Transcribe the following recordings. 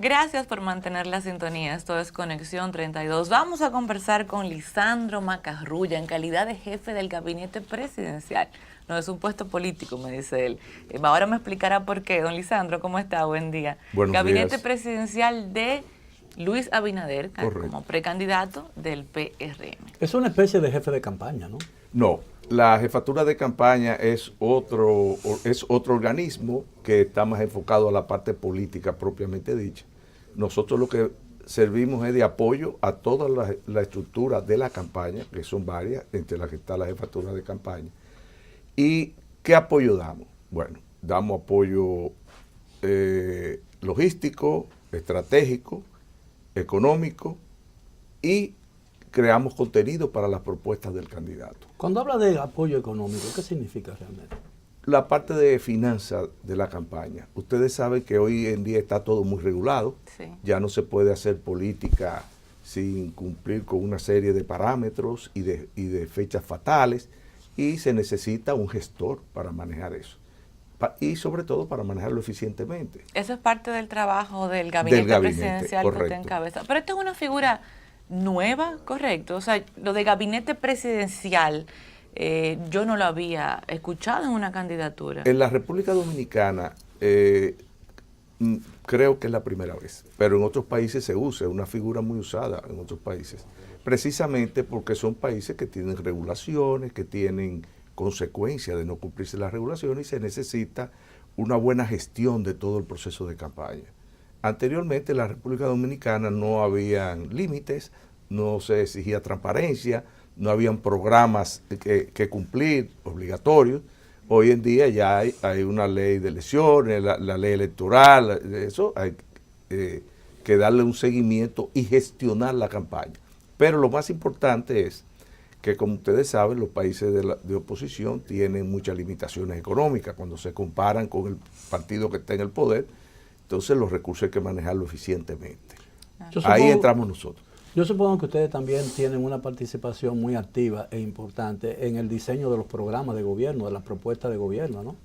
Gracias por mantener la sintonía. Esto es Conexión 32. Vamos a conversar con Lisandro Macarrulla en calidad de jefe del gabinete presidencial. No es un puesto político, me dice él. Ahora me explicará por qué. Don Lisandro, ¿cómo está? Buen día. Buenos Gabinete días. presidencial de Luis Abinader, Correcto. como precandidato del PRM. Es una especie de jefe de campaña, ¿no? No, la jefatura de campaña es otro organismo que está más enfocado a la parte política propiamente dicha. Nosotros lo que servimos es de apoyo a toda la estructura de la campaña, que son varias, entre las que está la jefatura de campaña. ¿Y qué apoyo damos? Bueno, damos apoyo logístico, estratégico, económico y creamos contenido para las propuestas del candidato. Cuando habla de apoyo económico, ¿qué significa realmente? La parte de finanzas de la campaña. Ustedes saben que hoy en día está todo muy regulado. Sí. Ya no se puede hacer política sin cumplir con una serie de parámetros y de fechas fatales. Y se necesita un gestor para manejar eso. Y sobre todo para manejarlo eficientemente. Eso es parte del trabajo del gabinete presidencial que usted correcto. encabeza. Pero esto es una figura nueva, ¿correcto? O sea, lo de gabinete presidencial, yo no lo había escuchado en una candidatura. En la República Dominicana creo que es la primera vez, pero en otros países se usa, es una figura muy usada en otros países, precisamente porque son países que tienen regulaciones, que tienen consecuencias de no cumplirse las regulaciones y se necesita una buena gestión de todo el proceso de campaña. Anteriormente en la República Dominicana no habían límites, no se exigía transparencia, no habían programas que cumplir obligatorios. Hoy en día ya hay una ley de elecciones, la ley electoral, eso hay que darle un seguimiento y gestionar la campaña. Pero lo más importante es que, como ustedes saben, los países de oposición tienen muchas limitaciones económicas cuando se comparan con el partido que está en el poder. Entonces los recursos hay que manejarlo eficientemente. Ahí entramos nosotros. Yo supongo que ustedes también tienen una participación muy activa e importante en el diseño de los programas de gobierno, de las propuestas de gobierno, ¿no?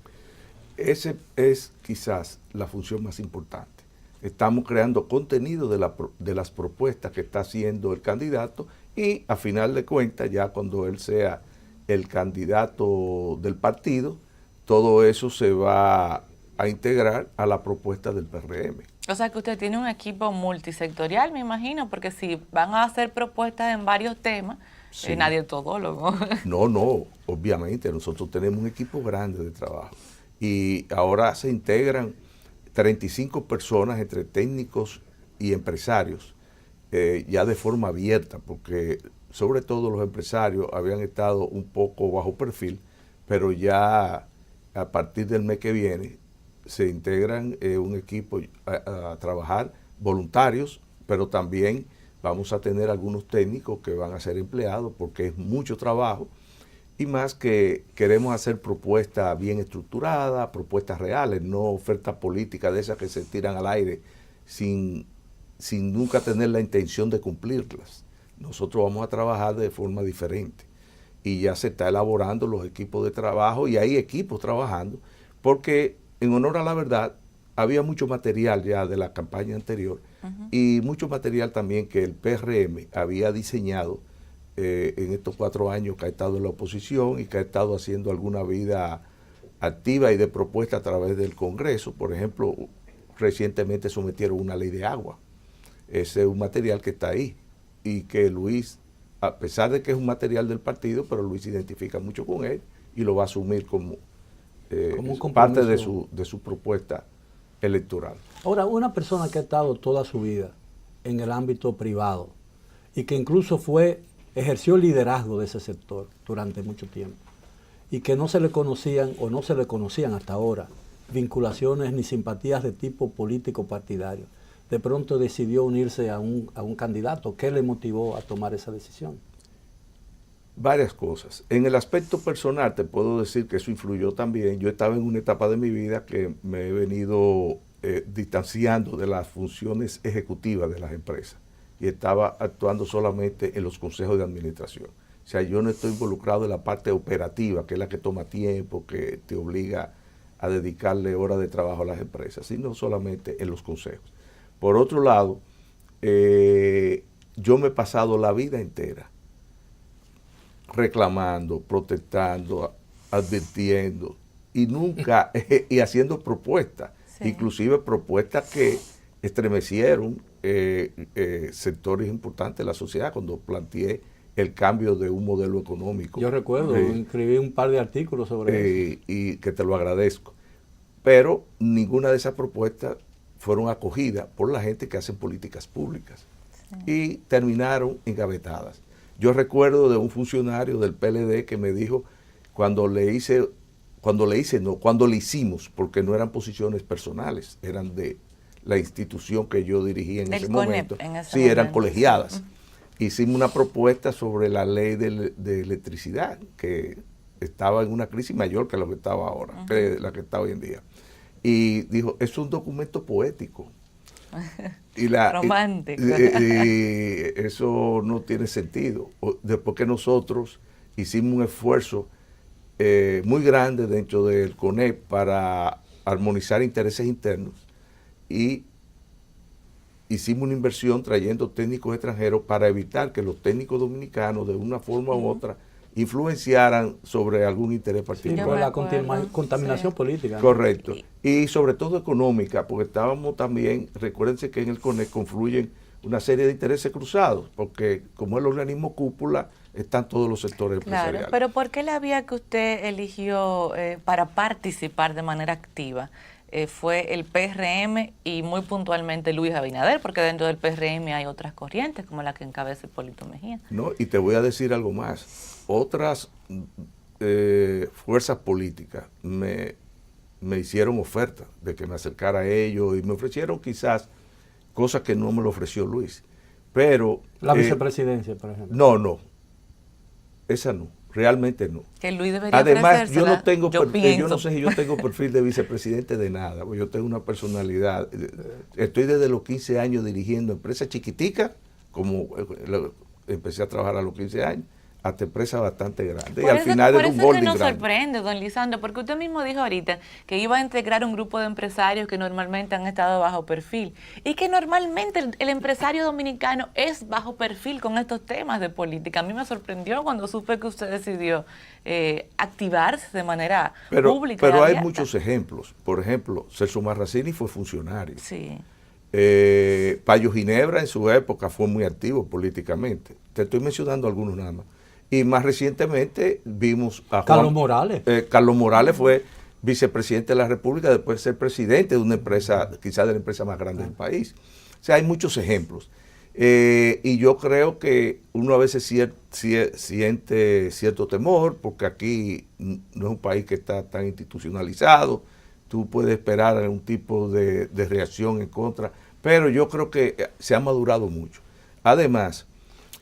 Esa es quizás la función más importante. Estamos creando contenido de las propuestas que está haciendo el candidato y a final de cuentas, ya cuando él sea el candidato del partido, todo eso se va a integrar a la propuesta del PRM. O sea que usted tiene un equipo multisectorial, me imagino, porque si van a hacer propuestas en varios temas, Sí. nadie es todólogo. No, obviamente, nosotros tenemos un equipo grande de trabajo y ahora se integran 35 personas entre técnicos y empresarios, ya de forma abierta, porque sobre todo los empresarios habían estado un poco bajo perfil, pero ya a partir del mes que viene se integran un equipo a trabajar, voluntarios, pero también vamos a tener algunos técnicos que van a ser empleados porque es mucho trabajo y más que queremos hacer propuestas bien estructuradas, propuestas reales, no ofertas políticas de esas que se tiran al aire sin nunca tener la intención de cumplirlas. Nosotros vamos a trabajar de forma diferente y ya se está elaborando los equipos de trabajo y hay equipos trabajando porque en honor a la verdad, había mucho material ya de la campaña anterior y mucho material también que el PRM había diseñado en estos 4 años que ha estado en la oposición y que ha estado haciendo alguna vida activa y de propuesta a través del Congreso. Por ejemplo, recientemente sometieron una ley de agua. Ese es un material que está ahí y que Luis, a pesar de que es un material del partido, pero Luis se identifica mucho con él y lo va a asumir como parte de su propuesta electoral. Ahora, una persona que ha estado toda su vida en el ámbito privado y que incluso ejerció el liderazgo de ese sector durante mucho tiempo y que no se le conocían o no se le conocían hasta ahora vinculaciones ni simpatías de tipo político partidario, de pronto decidió unirse a un candidato. ¿Qué le motivó a tomar esa decisión? Varias cosas. En el aspecto personal te puedo decir que eso influyó también. Yo estaba en una etapa de mi vida que me he venido distanciando de las funciones ejecutivas de las empresas y estaba actuando solamente en los consejos de administración. O sea, yo no estoy involucrado en la parte operativa, que es la que toma tiempo, que te obliga a dedicarle horas de trabajo a las empresas, sino solamente en los consejos. Por otro lado, yo me he pasado la vida entera reclamando, protestando, advirtiendo y nunca, y haciendo propuestas, Sí. inclusive propuestas que estremecieron sectores importantes de la sociedad cuando planteé el cambio de un modelo económico. Yo recuerdo, escribí un par de artículos sobre eso. Y que te lo agradezco. Pero ninguna de esas propuestas fueron acogidas por la gente que hacen políticas públicas y terminaron engavetadas. Yo recuerdo de un funcionario del PLD que me dijo cuando le hicimos, porque no eran posiciones personales, eran de la institución que yo dirigía en ese momento. Sí, eran colegiadas. Hicimos una propuesta sobre la ley de electricidad, que estaba en una crisis mayor que la que estaba ahora, que la que está hoy en día. Y dijo, es un documento poético. Romántico. Y eso no tiene sentido. Después que nosotros hicimos un esfuerzo muy grande dentro del CONEP para armonizar intereses internos y hicimos una inversión trayendo técnicos extranjeros para evitar que los técnicos dominicanos de una forma u otra influenciaran sobre algún interés Sí, particular. por la contaminación política. Correcto. Y sobre todo económica, porque estábamos también, recuérdense que en el CONEC confluyen una serie de intereses cruzados, porque como el organismo cúpula, están todos los sectores empresariales. Claro, pero ¿por qué la vía que usted eligió para participar de manera activa fue el PRM y muy puntualmente Luis Abinader? Porque dentro del PRM hay otras corrientes, como la que encabeza Hipólito Mejía. No, y te voy a decir algo más. Otras fuerzas políticas me hicieron oferta de que me acercara a ellos y me ofrecieron quizás cosas que no me lo ofreció Luis. Pero La vicepresidencia, por ejemplo. No. Esa no. Realmente no. Que Luis debería Además, yo no sé si yo pienso. tengo perfil de vicepresidente de nada, porque yo tengo una personalidad. Estoy desde los 15 años dirigiendo empresas chiquiticas, como empecé a trabajar a los 15 años, hasta empresas bastante grandes. Y al final era un por eso es que holding nos grande. sorprende, don Lisandro, porque usted mismo dijo ahorita que iba a integrar un grupo de empresarios que normalmente han estado bajo perfil y que normalmente el empresario dominicano es bajo perfil con estos temas de política. A mí me sorprendió cuando supe que usted decidió activarse de manera pública. Pero y hay abierta. muchos ejemplos. Por ejemplo, Celso Marracini fue funcionario. Sí. Payo Ginebra en su época fue muy activo políticamente. Te estoy mencionando algunos nada más. Y más recientemente vimos a Carlos Morales. Carlos Morales fue vicepresidente de la República después de ser presidente de una empresa, quizás de la empresa más grande del país. O sea, hay muchos ejemplos. Y yo creo que uno a veces siente cierto temor, porque aquí no es un país que está tan institucionalizado. Tú puedes esperar un tipo de reacción en contra, pero yo creo que se ha madurado mucho. Además,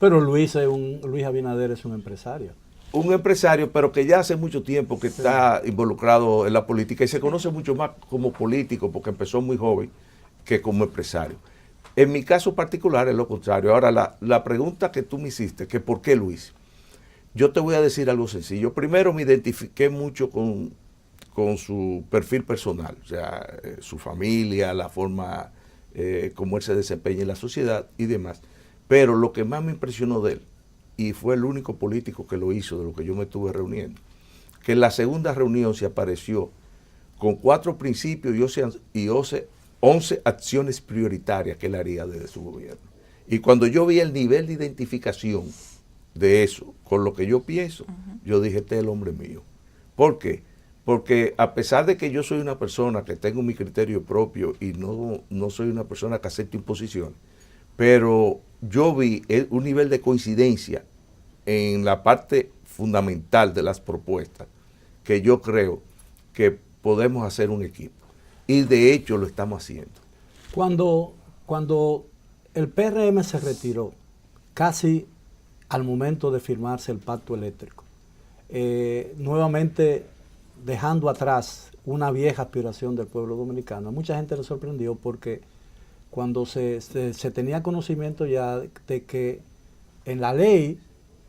Pero Luis Abinader es un empresario. Un empresario, pero que ya hace mucho tiempo que está involucrado en la política y se conoce mucho más como político porque empezó muy joven que como empresario. En mi caso particular es lo contrario. Ahora, la pregunta que tú me hiciste, que ¿por qué Luis? Yo te voy a decir algo sencillo. Primero me identifiqué mucho con su perfil personal, o sea, su familia, la forma como él se desempeña en la sociedad y demás. Pero lo que más me impresionó de él, y fue el único político que lo hizo de lo que yo me estuve reuniendo, que en la segunda reunión se apareció con 4 principios y 11 acciones prioritarias que él haría desde su gobierno. Y cuando yo vi el nivel de identificación de eso con lo que yo pienso, yo dije, este es el hombre mío. ¿Por qué? Porque a pesar de que yo soy una persona que tengo mi criterio propio y no soy una persona que acepte imposiciones, pero yo vi un nivel de coincidencia en la parte fundamental de las propuestas que yo creo que podemos hacer un equipo. Y de hecho lo estamos haciendo. Cuando el PRM se retiró, casi al momento de firmarse el pacto eléctrico, nuevamente dejando atrás una vieja aspiración del pueblo dominicano, a mucha gente le sorprendió porque cuando se tenía conocimiento ya de que en la ley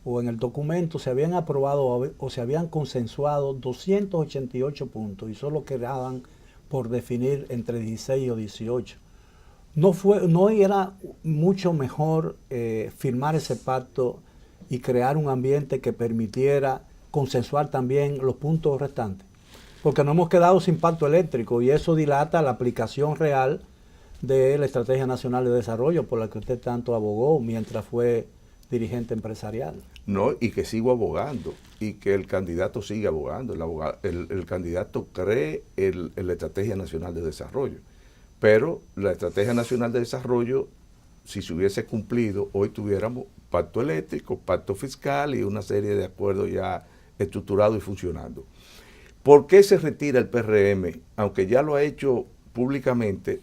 o en el documento se habían aprobado o se habían consensuado 288 puntos y solo quedaban por definir entre 16 o 18. no era mucho mejor firmar ese pacto y crear un ambiente que permitiera consensuar también los puntos restantes, porque nos hemos quedado sin pacto eléctrico y eso dilata la aplicación real de la Estrategia Nacional de Desarrollo por la que usted tanto abogó mientras fue dirigente empresarial. No, y que sigo abogando y que el candidato sigue abogando. El candidato cree en la Estrategia Nacional de Desarrollo, pero la Estrategia Nacional de Desarrollo, si se hubiese cumplido, hoy tuviéramos pacto eléctrico, pacto fiscal y una serie de acuerdos ya estructurados y funcionando. ¿Por qué se retira el PRM? Aunque ya lo ha hecho públicamente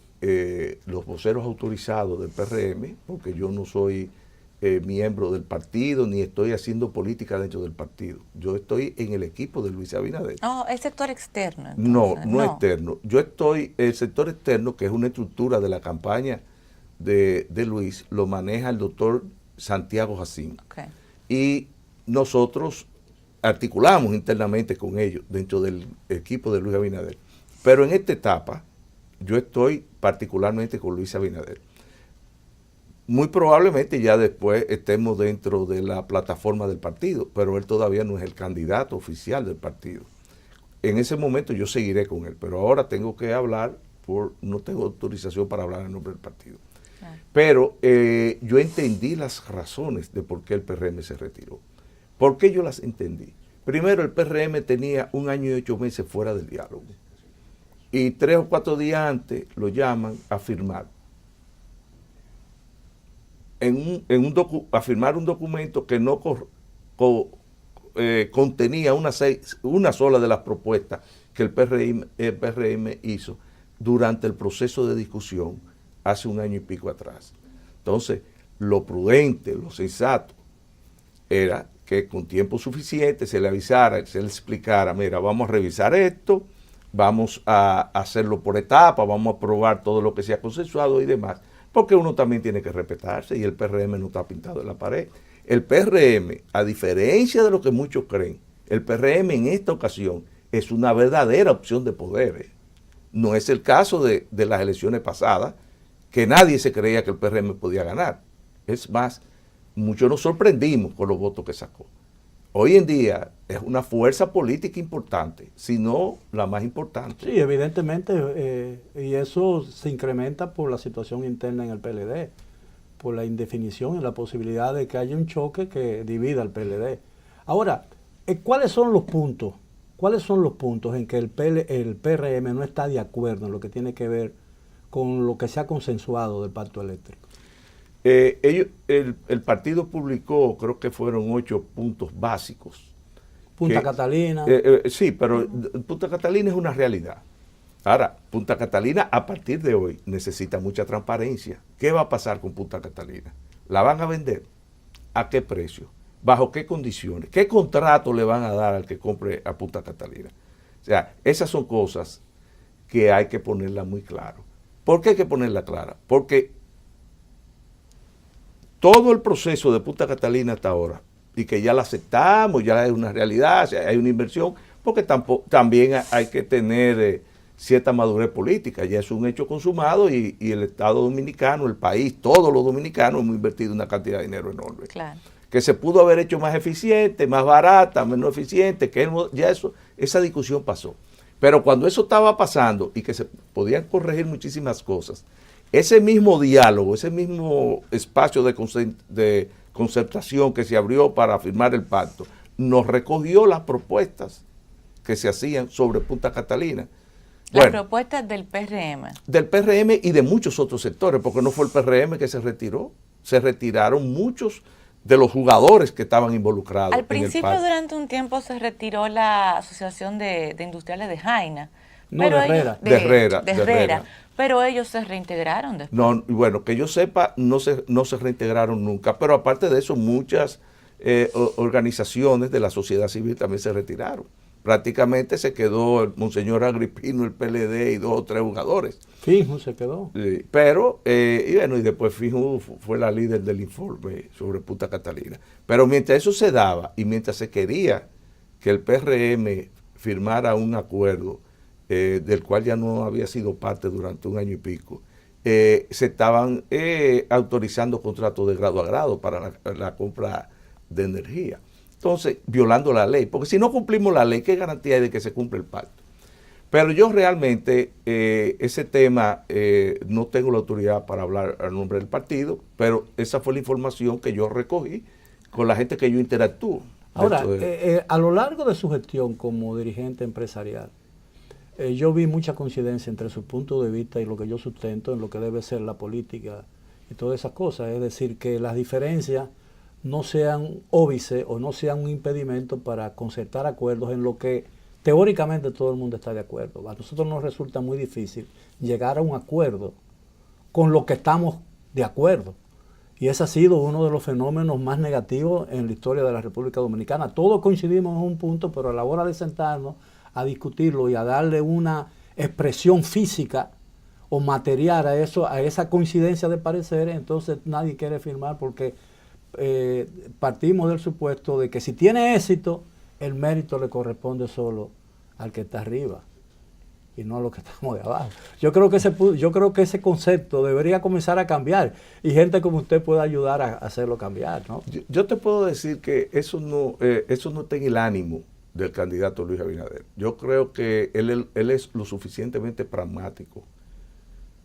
los voceros autorizados del PRM, porque yo no soy miembro del partido, ni estoy haciendo política dentro del partido. Yo estoy en el equipo de Luis Abinader. Oh, es sector externo. Entonces. No externo. Yo estoy, el sector externo, que es una estructura de la campaña de Luis, lo maneja el doctor Santiago Jacín. Okay. Y nosotros articulamos internamente con ellos dentro del equipo de Luis Abinader. Pero en esta etapa, yo estoy particularmente con Luis Abinader. Muy probablemente ya después estemos dentro de la plataforma del partido, pero él todavía no es el candidato oficial del partido. En ese momento yo seguiré con él, pero ahora tengo que hablar, no tengo autorización para hablar en nombre del partido. Pero yo entendí las razones de por qué el PRM se retiró. ¿Por qué yo las entendí? Primero, el PRM tenía 1 año y 8 meses fuera del diálogo. Y 3 o 4 días antes lo llaman a firmar. A firmar un documento que no contenía una sola de las propuestas que el PRM hizo durante el proceso de discusión hace 1 año y pico atrás. Entonces, lo prudente, lo sensato, era que con tiempo suficiente se le avisara, se le explicara, mira, vamos a revisar esto, vamos a hacerlo por etapas, vamos a probar todo lo que se ha consensuado y demás, porque uno también tiene que respetarse y el PRM no está pintado en la pared. El PRM, a diferencia de lo que muchos creen, el PRM en esta ocasión es una verdadera opción de poder. No es el caso de las elecciones pasadas, que nadie se creía que el PRM podía ganar. Es más, muchos nos sorprendimos con los votos que sacó. Hoy en día es una fuerza política importante, si no la más importante. Sí, evidentemente, y eso se incrementa por la situación interna en el PLD, por la indefinición y la posibilidad de que haya un choque que divida al PLD. Ahora, ¿cuáles son los puntos? ¿Cuáles son los puntos en que el PRM no está de acuerdo en lo que tiene que ver con lo que se ha consensuado del pacto eléctrico? El partido publicó, creo que fueron 8 puntos básicos. Punta Catalina. Sí, pero Punta Catalina es una realidad. Ahora, Punta Catalina a partir de hoy necesita mucha transparencia. ¿Qué va a pasar con Punta Catalina? ¿La van a vender? ¿A qué precio? ¿Bajo qué condiciones? ¿Qué contrato le van a dar al que compre a Punta Catalina? O sea, esas son cosas que hay que ponerlas muy claro. ¿Por qué hay que ponerla clara? Porque todo el proceso de Punta Catalina hasta ahora, y que ya la aceptamos, ya es una realidad, hay una inversión, porque también hay que tener cierta madurez política, ya es un hecho consumado y el Estado Dominicano, el país, todos los dominicanos hemos invertido una cantidad de dinero enorme. Claro. Que se pudo haber hecho más eficiente, más barata, menos eficiente, que ya esa discusión pasó. Pero cuando eso estaba pasando y que se podían corregir muchísimas cosas, ese mismo diálogo, ese mismo espacio de concertación que se abrió para firmar el pacto, nos recogió las propuestas que se hacían sobre Punta Catalina. Las propuestas del PRM. Del PRM y de muchos otros sectores, porque no fue el PRM que se retiró, se retiraron muchos de los jugadores que estaban involucrados. Al principio, durante un tiempo, se retiró la Asociación de Industriales de Jaina. No, de Herrera. De Herrera. Pero ellos se reintegraron después. No, bueno, que yo sepa, no se reintegraron nunca, pero aparte de eso, muchas organizaciones de la sociedad civil también se retiraron. Prácticamente se quedó el Monseñor Agripino, el PLD y 2 o 3 jugadores. Fijo se quedó. Sí, pero, y después Fijo fue la líder del informe sobre Punta Catalina. Pero mientras eso se daba y mientras se quería que el PRM firmara un acuerdo del cual ya no había sido parte durante 1 año y pico, se estaban autorizando contratos de grado a grado para la compra de energía. Entonces, violando la ley, porque si no cumplimos la ley, ¿qué garantía hay de que se cumple el pacto? Pero yo realmente, ese tema, no tengo la autoridad para hablar a nombre del partido, pero esa fue la información que yo recogí con la gente que yo interactúo. Ahora, a lo largo de su gestión como dirigente empresarial, yo vi mucha coincidencia entre su punto de vista y lo que yo sustento en lo que debe ser la política y todas esas cosas. Es decir, que las diferencias no sean óbice o no sean un impedimento para concertar acuerdos en lo que teóricamente todo el mundo está de acuerdo. A nosotros nos resulta muy difícil llegar a un acuerdo con lo que estamos de acuerdo. Y ese ha sido uno de los fenómenos más negativos en la historia de la República Dominicana. Todos coincidimos en un punto, pero a la hora de sentarnos a discutirlo y a darle una expresión física o material a eso, a esa coincidencia de pareceres, entonces nadie quiere firmar porque partimos del supuesto de que si tiene éxito, el mérito le corresponde solo al que está arriba y no a los que estamos de abajo. Yo creo que ese concepto debería comenzar a cambiar y gente como usted puede ayudar a hacerlo cambiar, ¿no? Yo te puedo decir que eso no está en el ánimo del candidato Luis Abinader. Yo creo que él es lo suficientemente pragmático,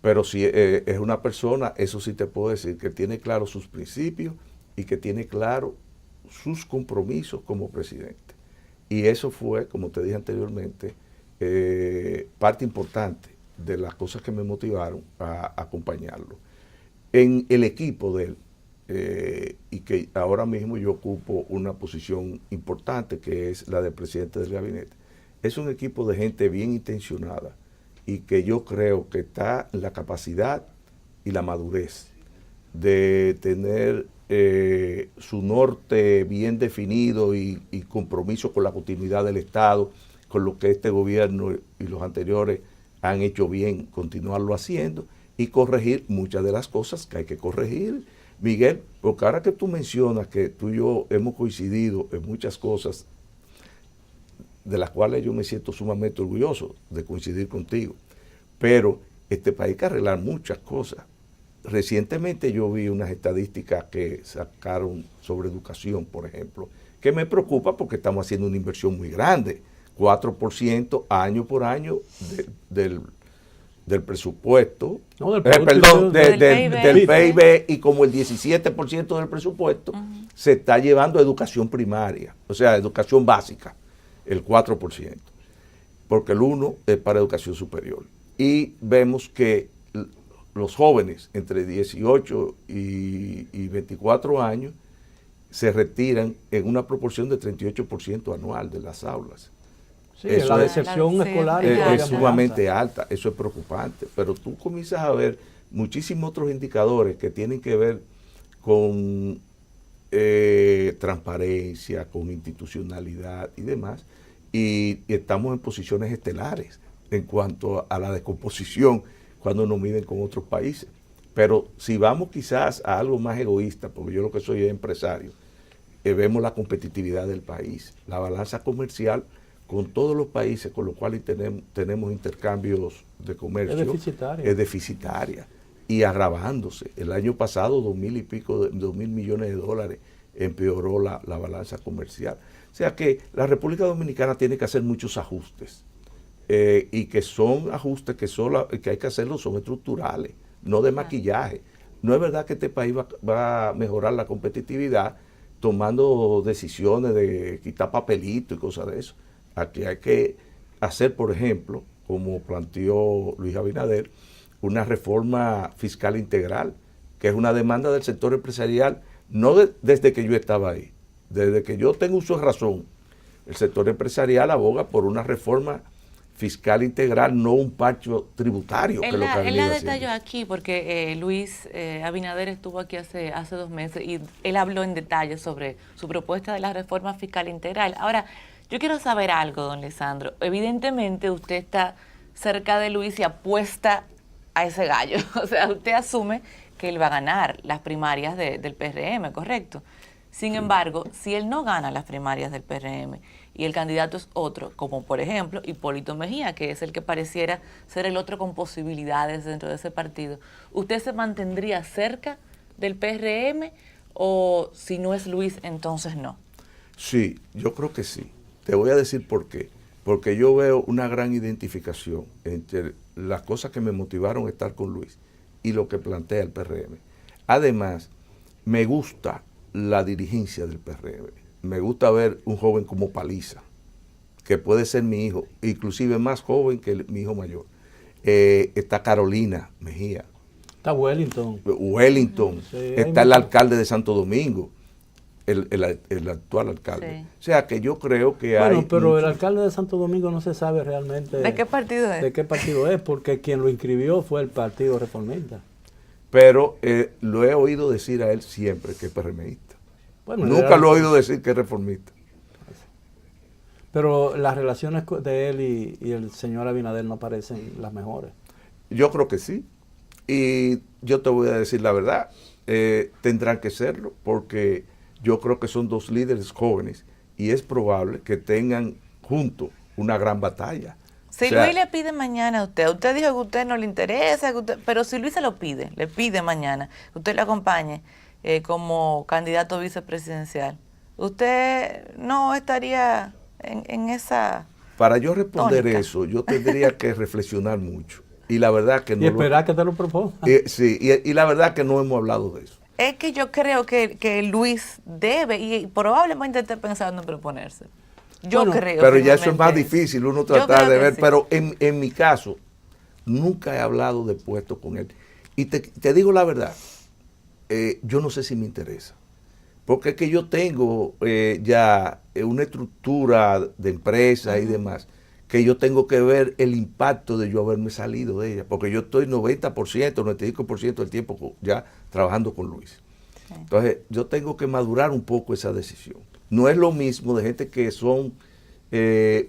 pero si es una persona, eso sí te puedo decir, que tiene claro sus principios y que tiene claro sus compromisos como presidente. Y eso fue, como te dije anteriormente, parte importante de las cosas que me motivaron a acompañarlo. En el equipo de él, y que ahora mismo yo ocupo una posición importante, que es la de presidente del gabinete, es un equipo de gente bien intencionada y que yo creo que está en la capacidad y la madurez de tener su norte bien definido y compromiso con la continuidad del Estado, con lo que este gobierno y los anteriores han hecho bien, continuarlo haciendo y corregir muchas de las cosas que hay que corregir, Miguel, porque ahora que tú mencionas que tú y yo hemos coincidido en muchas cosas de las cuales yo me siento sumamente orgulloso de coincidir contigo, pero este país hay que arreglar muchas cosas. Recientemente yo vi unas estadísticas que sacaron sobre educación, por ejemplo, que me preocupa porque estamos haciendo una inversión muy grande, 4% año por año del presupuesto, no, del PIB, y como el 17% del presupuesto se está llevando a educación primaria, o sea, educación básica, el 4%, porque el 1% es para educación superior. Y vemos que los jóvenes entre 18 y 24 años se retiran en una proporción de 38% anual de las aulas. Sí, la deserción escolar es sumamente alta, eso es preocupante, pero tú comienzas a ver muchísimos otros indicadores que tienen que ver con transparencia, con institucionalidad y demás, y estamos en posiciones estelares en cuanto a la descomposición cuando nos miden con otros países. Pero si vamos quizás a algo más egoísta, porque yo lo que soy es empresario, vemos la competitividad del país, la balanza comercial con todos los países con los cuales tenemos intercambios de comercio, es deficitaria y agravándose. El año pasado, 2.000 millones de dólares empeoró la balanza comercial. O sea que la República Dominicana tiene que hacer muchos ajustes, y que son ajustes que hay que hacerlos, son estructurales, no de maquillaje. No es verdad que este país va a mejorar la competitividad tomando decisiones de quitar papelito y cosas de eso. Aquí hay que hacer, por ejemplo, como planteó Luis Abinader, una reforma fiscal integral, que es una demanda del sector empresarial, no desde que yo estaba ahí, desde que yo tengo uso de razón. El sector empresarial aboga por una reforma fiscal integral, no un parcho tributario. Él la detalló aquí porque Luis Abinader estuvo aquí hace 2 meses y él habló en detalle sobre su propuesta de la reforma fiscal integral. Ahora, yo quiero saber algo, don Lisandro. Evidentemente usted está cerca de Luis y apuesta a ese gallo. O sea, usted asume que él va a ganar las primarias del PRM, ¿correcto? Sin embargo, si él no gana las primarias del PRM y el candidato es otro, como por ejemplo Hipólito Mejía, que es el que pareciera ser el otro con posibilidades dentro de ese partido, ¿usted se mantendría cerca del PRM o si no es Luis, entonces no? Sí, yo creo que sí. Te voy a decir por qué. Porque yo veo una gran identificación entre las cosas que me motivaron a estar con Luis y lo que plantea el PRM. Además, me gusta la dirigencia del PRM. Me gusta ver un joven como Paliza, que puede ser mi hijo, inclusive más joven que mi hijo mayor. Está Carolina Mejía. Está Wellington. Sí, está el alcalde de Santo Domingo. El actual alcalde. Sí. O sea que yo creo que hay... Bueno, pero el alcalde de Santo Domingo no se sabe realmente... ¿De qué partido es? De qué partido es, porque quien lo inscribió fue el Partido Reformista. Pero lo he oído decir a él siempre que es PRMista. Bueno, nunca lo he oído decir que es reformista. Pero las relaciones de él y el señor Abinader no parecen las mejores. Yo creo que sí. Y yo te voy a decir la verdad. Tendrán que serlo porque... Yo creo que son dos líderes jóvenes y es probable que tengan juntos una gran batalla. Si Luis le pide mañana a usted dijo que a usted no le interesa, pero si Luis se lo pide, le pide mañana, que usted le acompañe como candidato vicepresidencial, ¿usted no estaría en esa... Para yo responder eso, yo tendría que reflexionar mucho. Y la verdad que no... Y esperar que te lo proponga. Sí, y la verdad que no hemos hablado de eso. Es que yo creo que Luis debe y probablemente esté pensando en proponerse. Yo creo. Pero ya eso es más difícil, uno tratar de ver. Sí. Pero en mi caso, nunca he hablado de puesto con él. Y te digo la verdad, yo no sé si me interesa. Porque es que yo tengo ya una estructura de empresa y demás, que yo tengo que ver el impacto de yo haberme salido de ella, porque yo estoy 90%, 95% del tiempo ya trabajando con Luis. Sí. Entonces, yo tengo que madurar un poco esa decisión. No es lo mismo de gente que son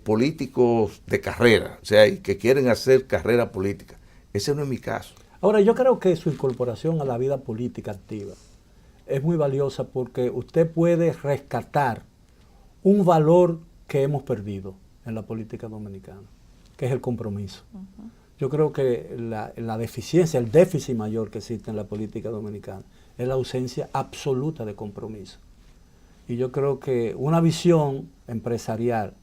políticos de carrera, o sea, y que quieren hacer carrera política. Ese no es mi caso. Ahora, yo creo que su incorporación a la vida política activa es muy valiosa porque usted puede rescatar un valor que hemos perdido en la política dominicana, que es el compromiso. Yo creo que la deficiencia, el déficit mayor que existe en la política dominicana es la ausencia absoluta de compromiso. Y yo creo que una visión empresarial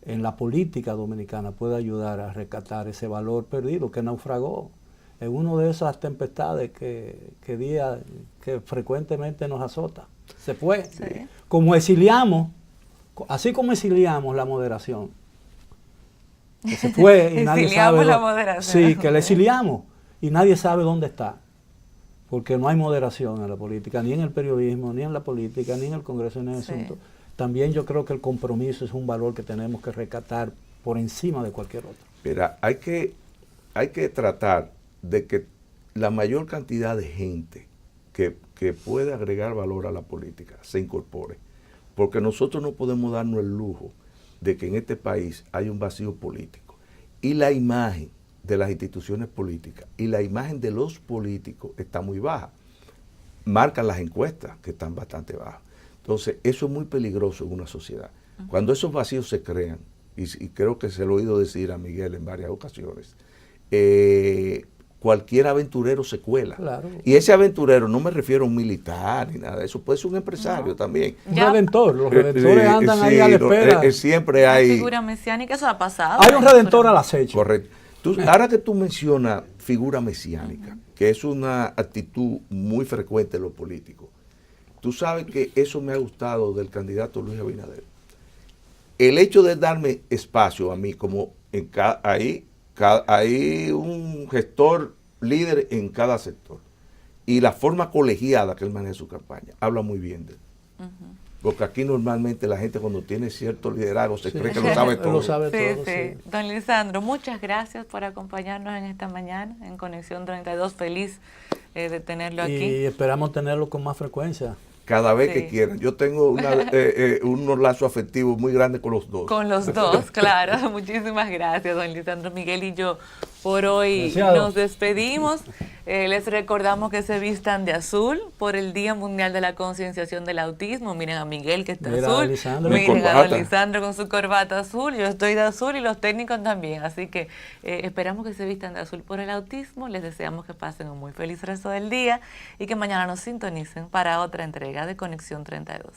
en la política dominicana puede ayudar a rescatar ese valor perdido que naufragó en una de esas tempestades que frecuentemente nos azota. Se fue. Sí. Como exiliamos, así como exiliamos la moderación, que se fue y nadie sabe. La moderación. Sí, que la exiliamos y nadie sabe dónde está. Porque no hay moderación en la política, ni en el periodismo, ni en la política, ni en el Congreso, ni en el asunto. También yo creo que el compromiso es un valor que tenemos que rescatar por encima de cualquier otro. Mira, hay que tratar de que la mayor cantidad de gente que puede agregar valor a la política se incorpore. Porque nosotros no podemos darnos el lujo de que en este país hay un vacío político. Y la imagen de las instituciones políticas y la imagen de los políticos está muy baja. Marcan las encuestas que están bastante bajas. Entonces, eso es muy peligroso en una sociedad. Cuando esos vacíos se crean, y creo que se lo he oído decir a Miguel en varias ocasiones, cualquier aventurero se cuela. Claro. Y ese aventurero, no me refiero a un militar ni nada de eso, puede ser un empresario también. Un redentor, los redentores andan ahí a la espera. Siempre hay... figura mesiánica, eso ha pasado. Hay un redentor al acecho. Correcto. Ahora que tú mencionas figura mesiánica, que es una actitud muy frecuente en los políticos, tú sabes que eso me ha gustado del candidato Luis Abinader. El hecho de darme espacio a mí, como hay un gestor líder en cada sector, y la forma colegiada que él maneja su campaña, habla muy bien de él. Porque aquí normalmente la gente cuando tiene cierto liderazgo se cree que lo sabe todo. Lo sabe todo, sí. Don Lisandro, muchas gracias por acompañarnos en esta mañana en Conexión 32. Feliz de tenerlo aquí. Y esperamos tenerlo con más frecuencia. Cada vez que quieran. Yo tengo unos lazos afectivos muy grandes con los dos. Con los dos, claro. Muchísimas gracias, don Lisandro. Miguel y yo Por hoy Gracias. nos despedimos. Les recordamos que se vistan de azul por el Día Mundial de la Concienciación del Autismo. Miren a Miguel que está Mira a azul. Lisandro. Miren a Corbata. don Lisandro con su corbata azul. Yo estoy de azul y los técnicos también. Así que esperamos que se vistan de azul por el autismo. Les deseamos que pasen un muy feliz resto del día y que mañana nos sintonicen para otra entrega de Conexión 32.